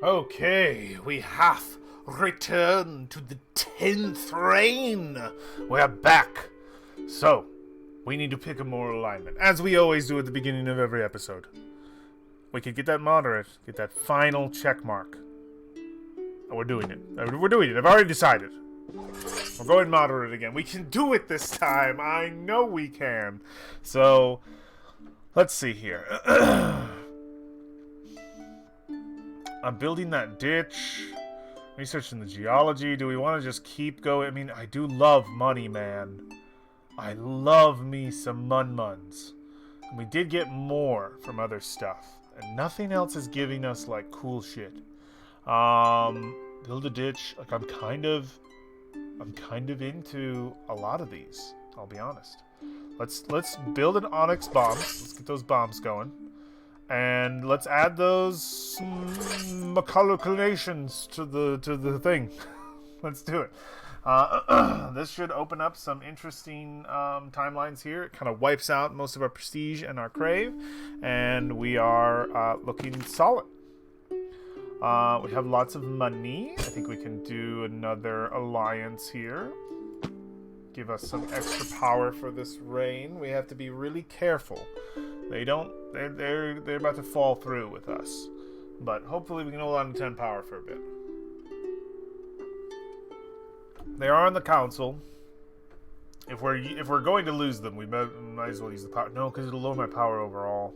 Okay, we have returned to the 10th reign. We're back. So, we need to pick a moral alignment, as we always do at the beginning of every episode. We can get that moderate, get that final check mark. Oh, we're doing it. We're doing it. I've already decided. We're going moderate again. We can do it this time. I know we can. So, let's see here. I'm building that ditch. Researching the geology. Do we want to just keep going? I mean, I do love money, man. I love me some mun-muns. And we did get more from other stuff. And nothing else is giving us, like, cool shit. Build a ditch. Like, I'm kind of into a lot of these. I'll be honest. Let's build an onyx bomb. Let's get those bombs going. And let's add those macalculations to the thing. Let's do it. This should open up some interesting timelines here. It kind of wipes out most of our prestige and our crave, and we are looking solid. We have lots of money. I think we can do another alliance here. Give us some extra power for this reign. We have to be really careful. They're about to fall through with us. But hopefully we can hold on to 10 power for a bit. They are on the council. If we're going to lose them, we might as well use the power. No, because it'll lower my power overall.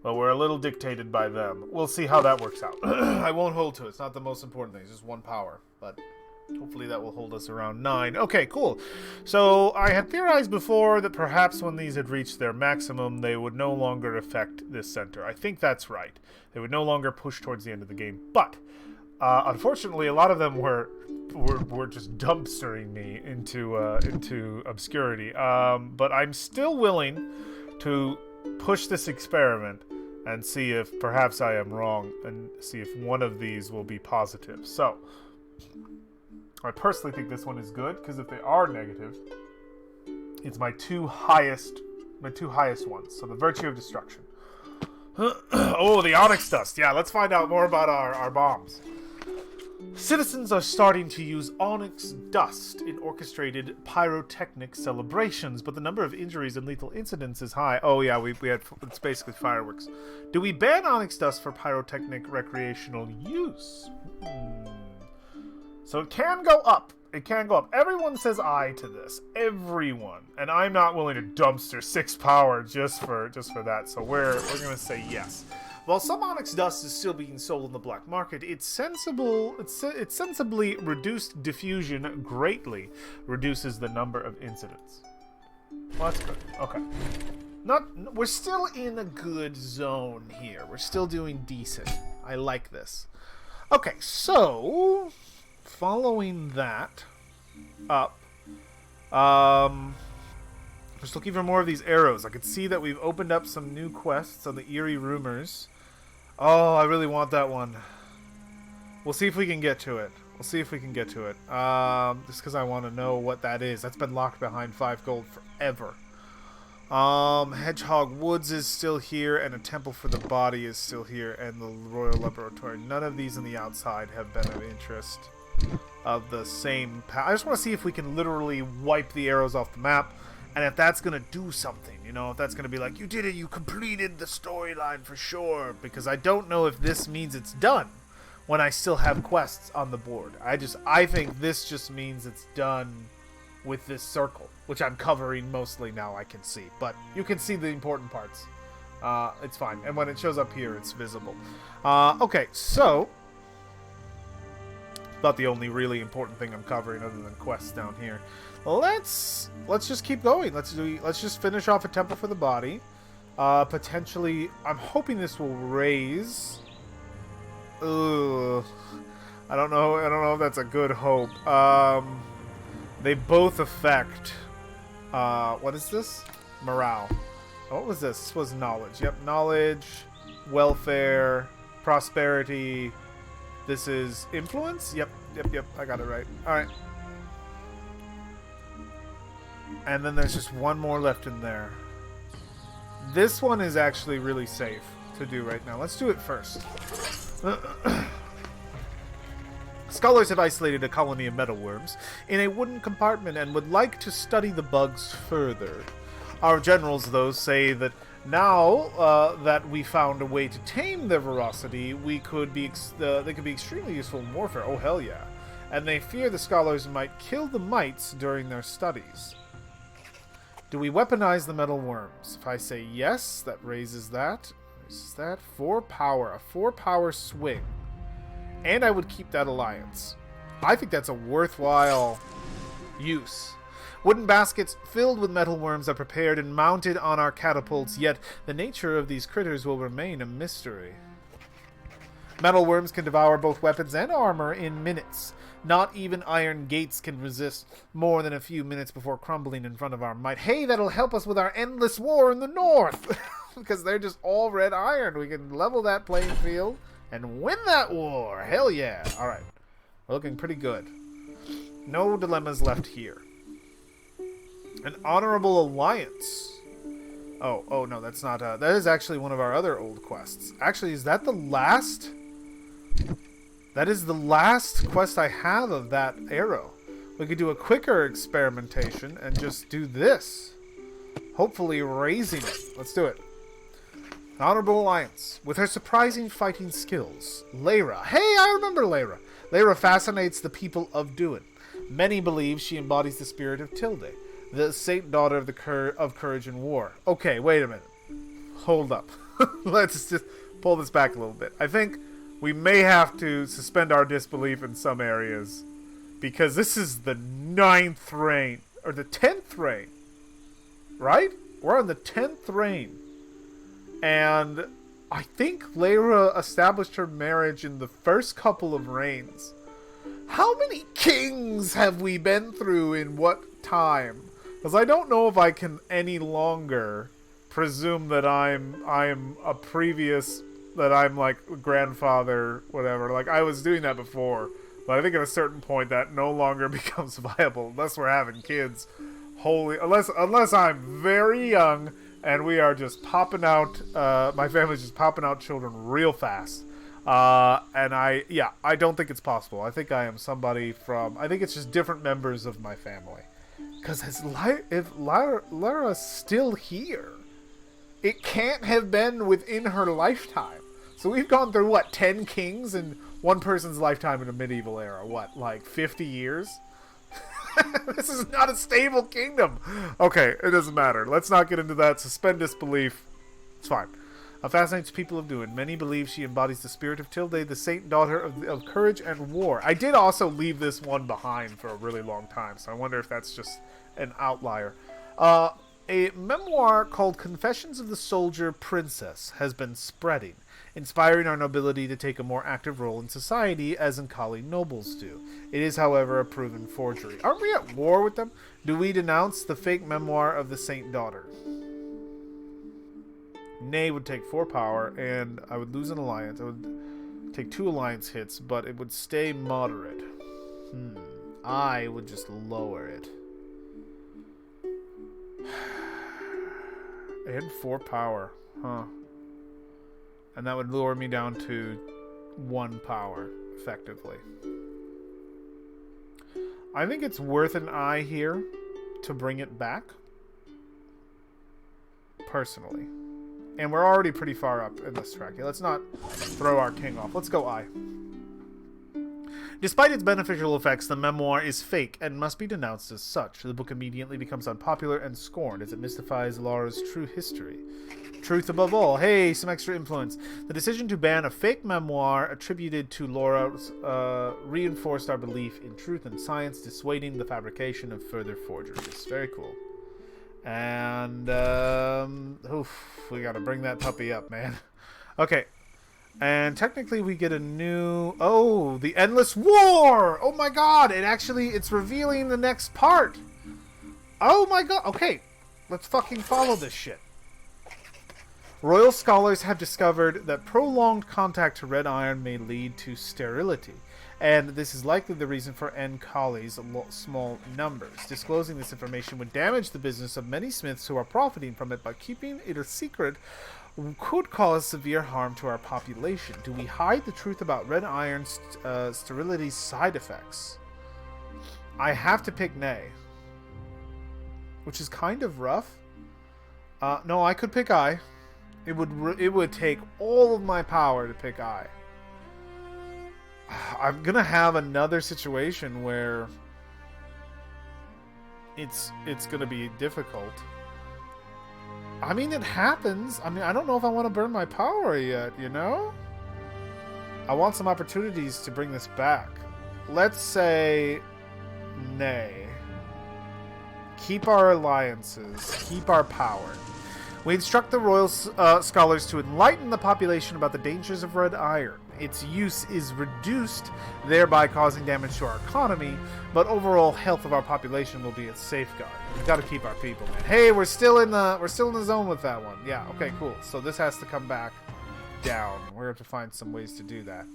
Well, we're a little dictated by them. We'll see how that works out. I won't hold to it. It's not the most important thing. It's just one power. But hopefully that will hold us around 9. Okay, cool. So I had theorized before that perhaps when these had reached their maximum, they would no longer affect this center. I think that's right. They would no longer push towards the end of the game. But unfortunately, a lot of them were just dumpstering me into obscurity. But I'm still willing to push this experiment and see if perhaps I am wrong and see if one of these will be positive. So I personally think this one is good, because if they are negative, it's my two highest ones. So the Virtue of Destruction. Oh, the Onyx Dust. Yeah, let's find out more about our bombs. Citizens are starting to use onyx dust in orchestrated pyrotechnic celebrations, but the number of injuries and lethal incidents is high. Oh yeah, we had, it's basically fireworks. Do we ban onyx dust for pyrotechnic recreational use? So it can go up. It can go up. Everyone says aye to this. Everyone. And I'm not willing to dumpster 6 power just for that. So we're going to say yes. While some onyx dust is still being sold in the black market, it's sensibly reduced diffusion greatly reduces the number of incidents. Well, that's good. Okay. We're still in a good zone here. We're still doing decent. I like this. Okay, so following that up, just looking for more of these arrows. I could see that we've opened up some new quests on the Eerie Rumors. Oh, I really want that one. We'll see if we can get to it. Just because I want to know what that is. That's been locked behind 5 gold forever. Hedgehog Woods is still here, and a Temple for the Body is still here, and the Royal Laboratory. None of these on the outside have been of interest of the same I just want to see if we can literally wipe the arrows off the map, and if that's going to do something, you know, if that's going to be like, you did it, you completed the storyline for sure, because I don't know if this means it's done when I still have quests on the board. I think this just means it's done with this circle, which I'm covering mostly now, I can see, but you can see the important parts. It's fine, and when it shows up here, it's visible. Okay, so about the only really important thing I'm covering other than quests down here. Let's just keep going. Let's just finish off a Temple for the Body. Potentially, I'm hoping this will raise. Ugh. I don't know if that's a good hope. They both affect. What is this? Morale. What was this? This was knowledge. Yep, knowledge, welfare, prosperity. This is influence? Yep. I got it right. Alright. And then there's just one more left in there. This one is actually really safe to do right now. Let's do it first. Scholars have isolated a colony of metalworms in a wooden compartment and would like to study the bugs further. Our generals, though, say that now that we found a way to tame their ferocity, they could be extremely useful in warfare. Oh, hell yeah. And they fear the scholars might kill the mites during their studies. Do we weaponize the metal worms? If I say yes, that raises that. Raises that. 4 power. A 4 power swing. And I would keep that alliance. I think that's a worthwhile use. Wooden baskets filled with metal worms are prepared and mounted on our catapults, yet the nature of these critters will remain a mystery. Metal worms can devour both weapons and armor in minutes. Not even iron gates can resist more than a few minutes before crumbling in front of our might. Hey, that'll help us with our endless war in the north! Because they're just all red iron. We can level that playing field and win that war! Hell yeah! Alright. We're looking pretty good. No dilemmas left here. An honorable alliance. Oh no, that's not, that is actually one of our other old quests. Actually, is that the last? That is the last quest I have of that arrow. We could do a quicker experimentation and just do this. Hopefully raising it. Let's do it. An honorable alliance. With her surprising fighting skills, Lyra. Hey, I remember Lyra. Lyra fascinates the people of Duin. Many believe she embodies the spirit of Tilde, the saint daughter of of courage and war. Okay, wait a minute. Hold up. Let's just pull this back a little bit. I think we may have to suspend our disbelief in some areas, because this is the 9th reign, or the 10th reign, right? We're on the 10th reign, and I think Lyra established her marriage in the first couple of reigns. How many kings have we been through in what time? Because I don't know if I can any longer presume that I'm a previous, that I'm like grandfather, whatever. Like, I was doing that before, but I think at a certain point that no longer becomes viable unless we're having kids. Unless I'm very young and we are just popping out, my family's just popping out children real fast. And I don't think it's possible. I think I am somebody from, I think it's just different members of my family. Because if Lyra's still here, it can't have been within her lifetime. So we've gone through, what, 10 kings in one person's lifetime in a medieval era? What, like 50 years? This is not a stable kingdom. Okay, it doesn't matter. Let's not get into that. Suspend disbelief. It's fine. Fascinates people of Duin. Many believe she embodies the spirit of Tilde, the saint daughter of courage and war. I did also leave this one behind for a really long time, so I wonder if that's just an outlier. A memoir called Confessions of the Soldier Princess has been spreading, inspiring our nobility to take a more active role in society as Ankali nobles do. It is, however, a proven forgery. Aren't we at war with them? Do we denounce the fake memoir of the saint daughter? Nay would take 4 power, and I would lose an alliance. I would take 2 alliance hits, but it would stay moderate. I would just lower it. And 4 power. Huh. And that would lower me down to 1 power, effectively. I think it's worth an eye here to bring it back. Personally. And we're already pretty far up in this track. Let's not throw our king off. Let's go I. Despite its beneficial effects, the memoir is fake and must be denounced as such. The book immediately becomes unpopular and scorned as it mystifies Laura's true history. Truth above all. Hey, some extra influence. The decision to ban a fake memoir attributed to Laura reinforced our belief in truth and science, dissuading the fabrication of further forgeries. Very cool. And, we gotta bring that puppy up, man. Okay. And technically we get a new... Oh, the Endless War! Oh my god! It's revealing the next part! Oh my god! Okay. Let's fucking follow this shit. Royal scholars have discovered that prolonged contact to red iron may lead to sterility, and this is likely the reason for Ankali's small numbers. Disclosing this information would damage the business of many smiths who are profiting from it by keeping it a secret could cause severe harm to our population. Do we hide the truth about red iron's sterility side effects? I have to pick nay, which is kind of rough. No, I could pick I. It would take all of my power to pick I. I'm gonna have another situation where it's gonna be difficult. I mean, it happens. I mean, I don't know if I want to burn my power yet, you know? I want some opportunities to bring this back. Let's say nay. Keep our alliances. Keep our power. We instruct the royal scholars to enlighten the population about the dangers of red iron. Its use is reduced, thereby causing damage to our economy, but overall health of our population will be its safeguard. We've got to keep our people, man. Hey, we're still in the zone with that one. Yeah, okay, cool. So this has to come back down. We're going to have to find some ways to do that.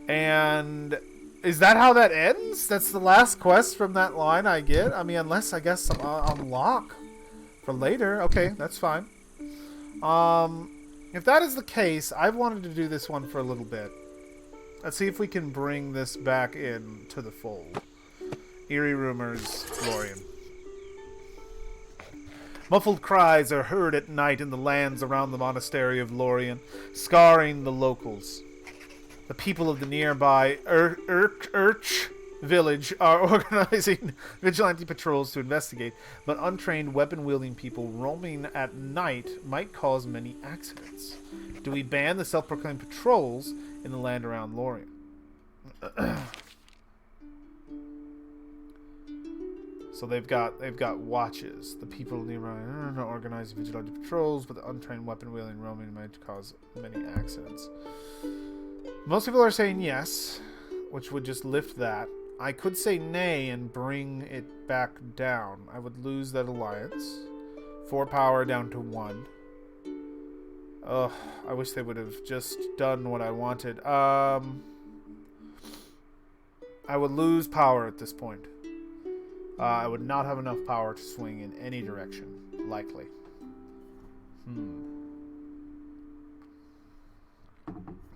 And is that how that ends? That's the last quest from that line I get? I mean, unless I guess unlock for later. Okay, that's fine. If that is the case, I've wanted to do this one for a little bit. Let's see if we can bring this back in to the fold. Eerie rumors, Lorien. Muffled cries are heard at night in the lands around the monastery of Lorien, scarring the locals. The people of the nearby Urch village are organizing vigilante patrols to investigate, but untrained weapon-wielding people roaming at night might cause many accidents. Do we ban the self-proclaimed patrols in the land around Lorien? So they've got watches. The people nearby are organizing vigilante patrols, but the untrained weapon-wielding roaming might cause many accidents. Most people are saying yes, which would just lift that. I could say nay and bring it back down. I would lose that alliance. 4 power down to 1. Ugh, I wish they would have just done what I wanted. I would lose power at this point. I would not have enough power to swing in any direction. Likely.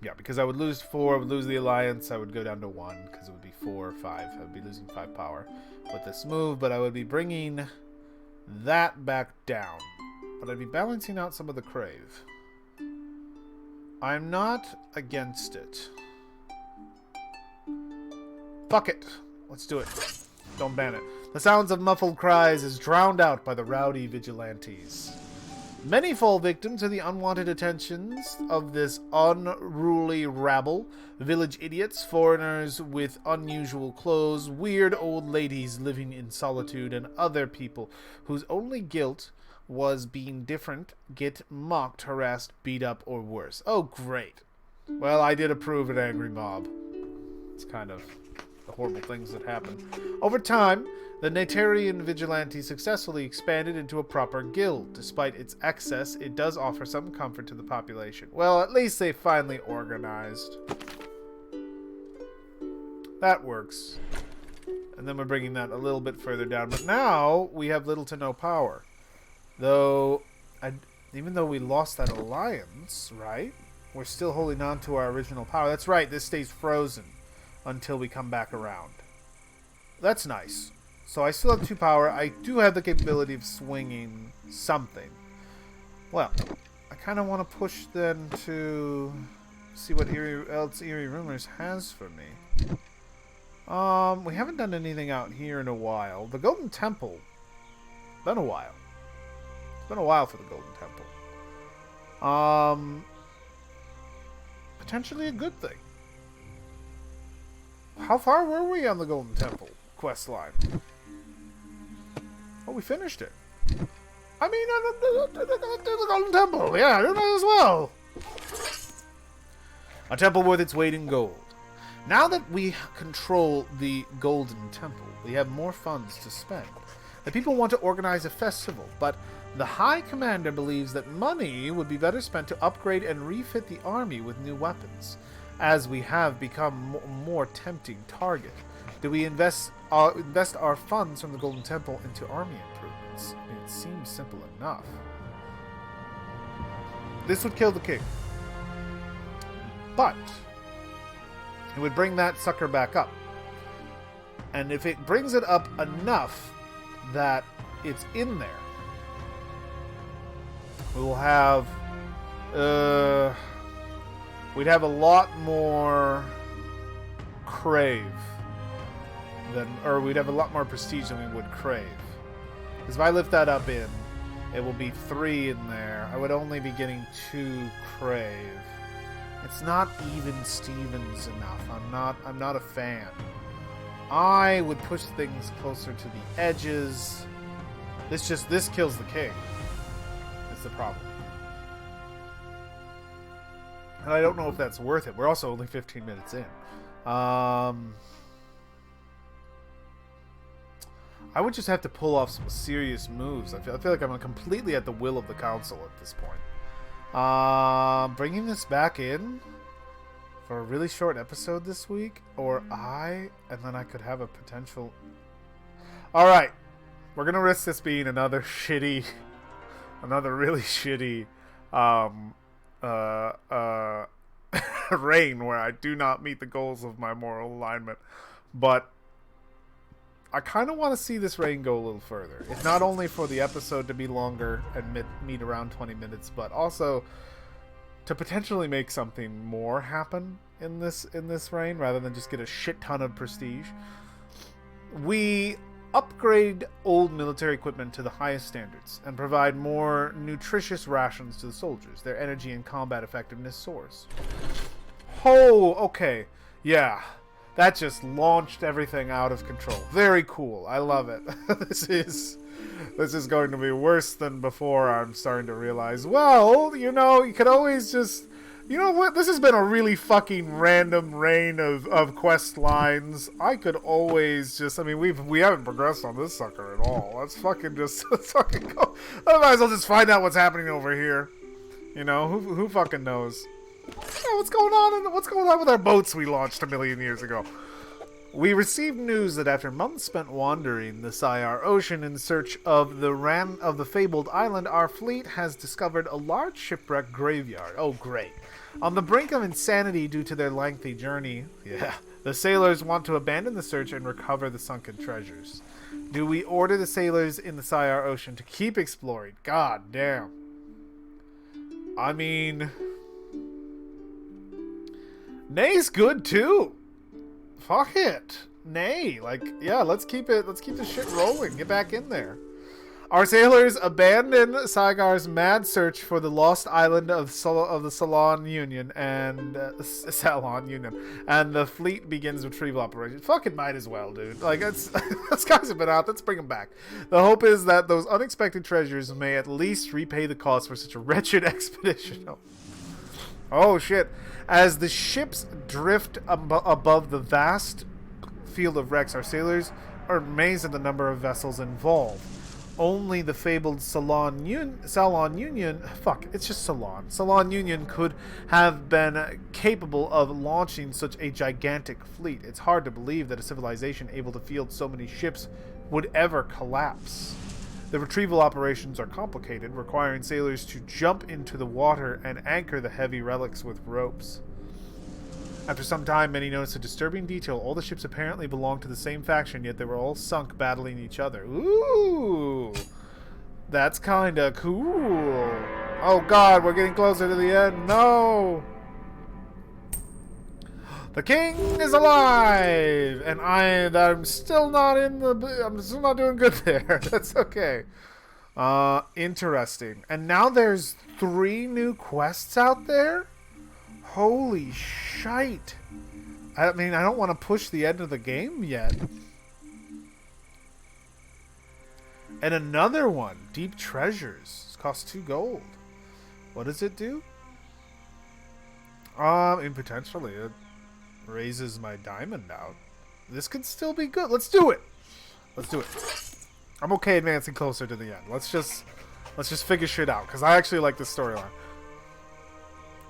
Yeah, because I would lose 4, I would lose the alliance, I would go down to 1, because it would be 4 or 5. I would be losing 5 power with this move, but I would be bringing that back down. But I'd be balancing out some of the crave. I'm not against it. Fuck it. Let's do it. Don't ban it. The sounds of muffled cries is drowned out by the rowdy vigilantes. Many fall victim to the unwanted attentions of this unruly rabble. Village idiots, foreigners with unusual clothes, weird old ladies living in solitude, and other people whose only guilt was being different get mocked, harassed, beat up, or worse. Oh, great. Well, I did approve an angry mob. It's kind of the horrible things that happen. Over time, the Natarian vigilante successfully expanded into a proper guild. Despite its excess, it does offer some comfort to the population. Well, at least they finally organized. That works. And then we're bringing that a little bit further down. But now, we have little to no power. Though, even though we lost that alliance, right? We're still holding on to our original power. That's right, this stays frozen until we come back around. That's nice. So I still have 2 power. I do have the capability of swinging something. Well, I kind of want to push then to see what Eerie Rumors has for me. We haven't done anything out here in a while. The Golden Temple. Been a while. It's been a while for the Golden Temple. Potentially a good thing. How far were we on the Golden Temple quest line? Oh, we finished it. I mean, the Golden Temple. Yeah, you might as well. A temple worth its weight in gold. Now that we control the Golden Temple, we have more funds to spend. The people want to organize a festival, but the High Commander believes that money would be better spent to upgrade and refit the army with new weapons, as we have become a more tempting target. Do we invest our funds from the Golden Temple into army improvements? I mean, it seems simple enough. This would kill the king. But it would bring that sucker back up. And if it brings it up enough that it's in there, we will have... we'd have a lot more crave than... Or we'd have a lot more prestige than we would crave. Because if I lift that up in, it will be 3 in there. I would only be getting 2 crave. It's not even Stevens enough. I'm not a fan. I would push things closer to the edges. This kills the king. That's the problem. And I don't know if that's worth it. We're also only 15 minutes in. I would just have to pull off some serious moves. I feel like I'm completely at the will of the council at this point. Bringing this back in for a really short episode this week, and then I could have a potential... Alright, we're gonna risk this being another really shitty, reign where I do not meet the goals of my moral alignment, but I kind of want to see this reign go a little further. It's not only for the episode to be longer and meet around 20 minutes, but also to potentially make something more happen in this reign rather than just get a shit ton of prestige. We upgrade old military equipment to the highest standards and provide more nutritious rations to the soldiers. Their energy and combat effectiveness soars. Oh, okay. Yeah. That just launched everything out of control. Very cool. I love it. This is going to be worse than before. I'm starting to realize, well, you could always just... You know what? This has been a really fucking random reign of quest lines. I could always just... I mean, we haven't progressed on this sucker at all. Let's fucking just... Let's fucking go. Otherwise, I'll just find out what's happening over here. Who fucking knows? What's going on with our boats we launched a million years ago? We received news that after months spent wandering the Syar Ocean in search of the fabled island, our fleet has discovered a large shipwreck graveyard. Oh, great. On the brink of insanity due to their lengthy journey, the sailors want to abandon the search and recover the sunken treasures. Do we order the sailors in the Syar Ocean to keep exploring? God damn. I mean... Nay's good too. Fuck it. Nay. Let's keep the shit rolling. Get back in there. Our sailors abandon Saigar's mad search for the lost island of the Salon Union and the fleet begins retrieval operations. Fucking might as well, dude. Those guys have been out. Let's bring them back. The hope is that those unexpected treasures may at least repay the cost for such a wretched expedition. Oh shit. As the ships drift above the vast field of wrecks, our sailors are amazed at the number of vessels involved. Only the fabled Salon Union could have been capable of launching such a gigantic fleet. It's hard to believe that a civilization able to field so many ships would ever collapse. The retrieval operations are complicated, requiring sailors to jump into the water and anchor the heavy relics with ropes. After some time, many noticed a disturbing detail. All the ships apparently belonged to the same faction, yet they were all sunk battling each other. Ooh! That's kinda cool. Oh god, we're getting closer to the end. No! The king is alive! And I'm still not I'm still not doing good there. That's okay. Interesting. And now there's 3 new quests out there? Holy shite. I mean, I don't want to push the end of the game yet. And another one. Deep Treasures. It costs 2 gold. What does it do? Potentially it raises my diamond out. This could still be good. Let's do it. Let's do it. I'm okay advancing closer to the end. Let's just figure shit out, because I actually like this storyline.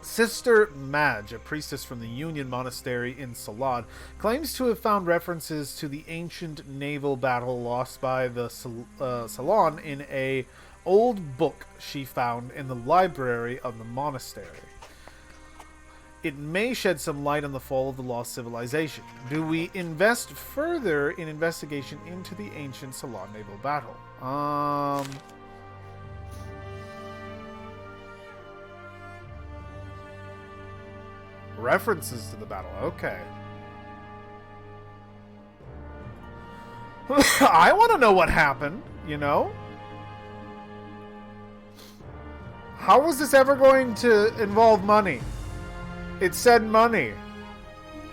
Sister Madge, a priestess from the Union Monastery in Salon, claims to have found references to the ancient naval battle lost by the Salon in a old book she found in the library of the monastery. It may shed some light on the fall of the lost civilization. Do we invest further in investigation into the ancient Ceylon naval battle? References to the battle. Okay. I want to know what happened, you know? How was this ever going to involve money? It said money.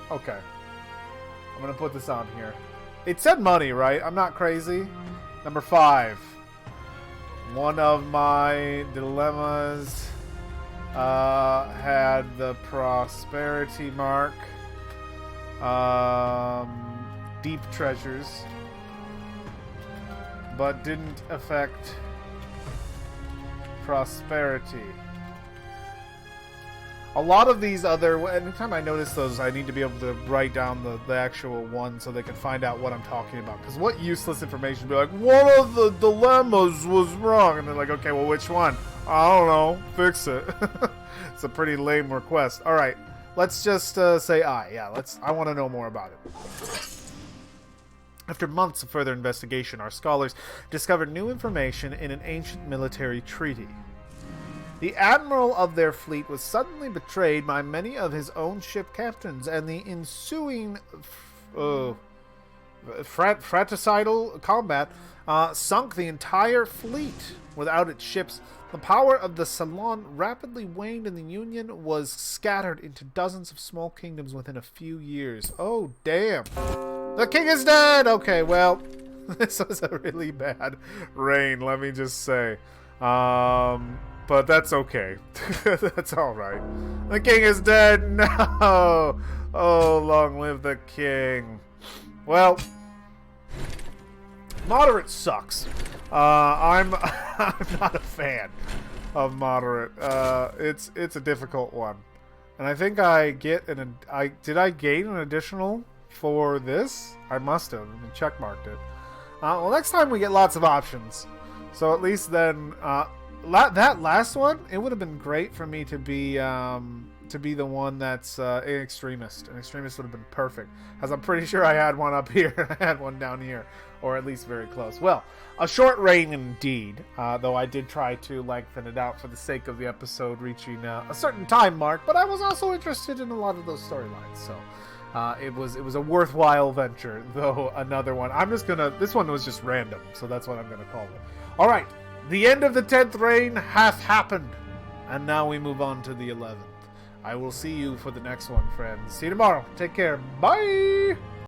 Okay. I'm going to put this on here. It said money, right? I'm not crazy. Number 5. One of my dilemmas had the prosperity mark. Deep treasures. But didn't affect prosperity. A lot of these other... Anytime I notice those, I need to be able to write down the actual one so they can find out what I'm talking about. Because what useless information be like, one of the dilemmas was wrong. And they're like, okay, well, which one? I don't know. Fix it. It's a pretty lame request. All right. Let's just say I. Yeah, I want to know more about it. After months of further investigation, our scholars discovered new information in an ancient military treaty. The admiral of their fleet was suddenly betrayed by many of his own ship captains, and the ensuing fratricidal combat sunk the entire fleet. Without its ships, the power of the Ceylon rapidly waned, and the Union was scattered into dozens of small kingdoms within a few years. Oh, damn. The king is dead! Okay, well, this was a really bad reign, let me just say. But that's okay. That's alright. The king is dead! No! Oh, long live the king. Well, moderate sucks. I'm not a fan of moderate. It's a difficult one. And I think I get did I gain an additional for this? I must have. I checkmarked it. Well, next time we get lots of options. So at least then, that last one, it would have been great for me to be the one that's an extremist. An extremist would have been perfect, as I'm pretty sure I had one up here. I had one down here, or at least very close. Well, a short reign indeed, though I did try to lengthen it out for the sake of the episode reaching a certain time mark, but I was also interested in a lot of those storylines, so it was a worthwhile venture, though another one. This one was just random, so that's what I'm gonna call it. Alright, the end of the 10th reign hath happened, and now we move on to the 11th. I will see you for the next one, friends. See you tomorrow. Take care. Bye!